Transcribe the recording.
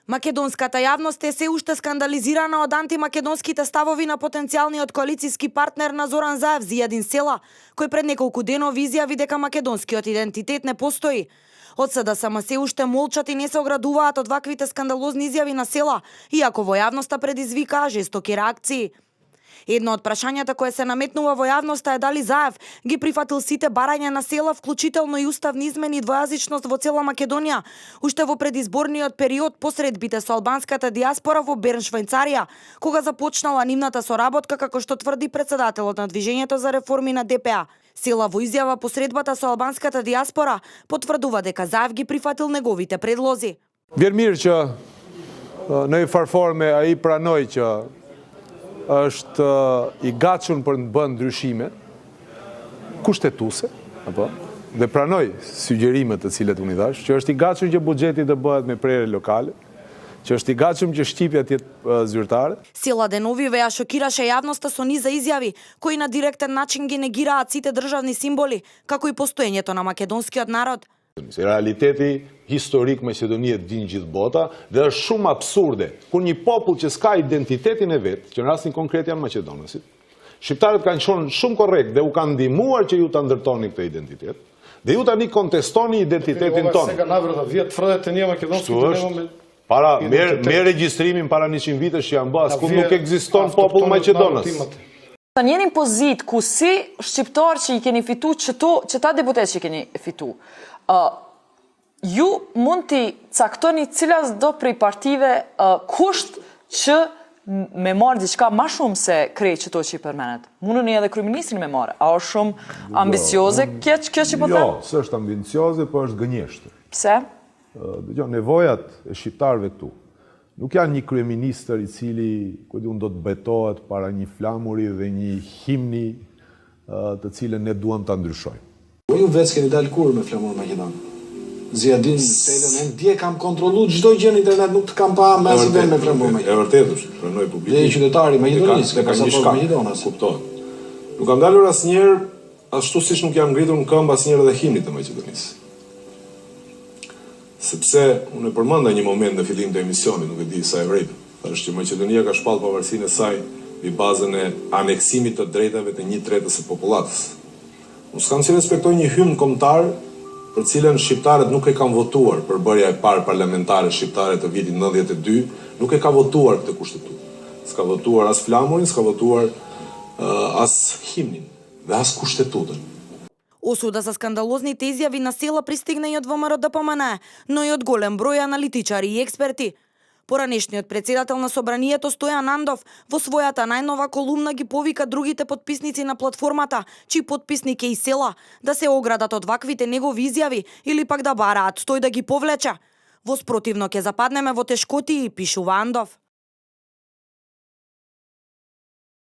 Македонската јавност е се уште скандализирана од антимакедонските ставови на потенцијалниот коалициски партнер на Зоран Заев, Зијадин Села, кој пред неколку денови изјави дека македонскиот идентитет не постои. Од СДСМ се уште молчат и не се оградуваат од ваквите скандалозни изјави на Села, иако во јавноста предизвикаа жестоки реакции. Едно од прашањата кое се наметнува во јавноста е дали Заев ги прифатил сите барања на Села, вклучително и уставни измени и двојазичност во цела Македонија, уште во предизборниот период по средбите со албанската дијаспора во Берн, Швајцарија, кога започнала нивната соработка, како што тврди председателот на Движењето за реформи на ДПА. Села во изјава по средбата со албанската дијаспора потврдува дека Заев ги прифатил неговите предлози. Vjen mirë që në një farforme ai pranoi që është i gatshëm për të bërë ndryshime kushtetuese, apo dhe pranoi sugjerimet të cilat unë i thash, që është i gatshëm që buxheti të bëhet me prerje lokale, që është i gatshëm që shqipja të jetë zyrtare. Села деновиве ја шокираше јавноста со низа изјави кои на директен начин ги негираат сите државни символи, како и постоењето на македонскиот народ. Realiteti historik Maqedonisë din gjithë bota dhe është shumë absurde kur një popull që s'ka identitetin e vet, që në rastin konkret janë maqedonësit, shqiptarët kanë qenë shumë korrekt dhe u kanë ndihmuar që ju ta ndërtoni këtë identitet, dhe ju tani kontestoni identitetin tonë. Para me regjistrimin para 100 vitesh që janë bërë, asku nuk ekziston popull maqedonës. Ta njeni pozit ku si shqiptar që i keni fitu që ta deputet që i keni fitu, ju mund t'i caktoni cilas do prej partive kusht që me marrë diçka ma shumë se krejt që to që i përmenet. Mundën edhe kryeministrin me marrë. A është shumë ambicioze kjo që po them? Jo, s'është ambicioze, po është gënjeshtër. Pse? Dëgjoj, nevojat e shqiptarëve këtu nuk janë një kryeministër i cili do të betohet para një flamuri dhe një himni të cilën ne duam ta ndryshojmë. Po ju vetë keni dalë kur me flamur Maqedon? Zjadin Selën, unë dje kam kontrollu çdo gjë në internet, nuk të kam pa me asnjë vend me flamur Maqedon. E vërtetë është, pranoj publiku. Dhe i qytetari Maqedonisë, ka një shkak Macedonas. Kuptohet. Nuk kam dalur asnjëherë ashtu siç nuk jam ngritur në këmbë asnjëherë edhe himnit të Maqedonisë. Sepse unë e përmenda një moment në fillim të emisionit, nuk e di sa e vërejtë, thashë që Maqedonia ka shpallë pavarësinë e saj mbi bazën e aneksimit të drejtave të 1/3 së popullatës. Unë s'kam si respektoj një hymn kombëtar për cilën shqiptarët nuk e kanë votuar për bërja e parë parlamentare shqiptare të vitit 92, nuk e ka votuar këtë kushtetutë. S'ka votuar as flamurin, s'ka votuar as himnin dhe as kushtetutën. Осуда за скандалозните изјави на Села пристигна и од ВМРО ДПМН, но и од голем број аналитичари и експерти. Поранешниот председател на Собранието Стојан Андов во својата најнова колумна ги повика другите потписници на платформата, чиј потписник е и Села, да се оградат од ваквите негови изјави или пак да бараат тој да ги повлече. Во спротивно ќе западнеме во тешкотии, пишува Андов.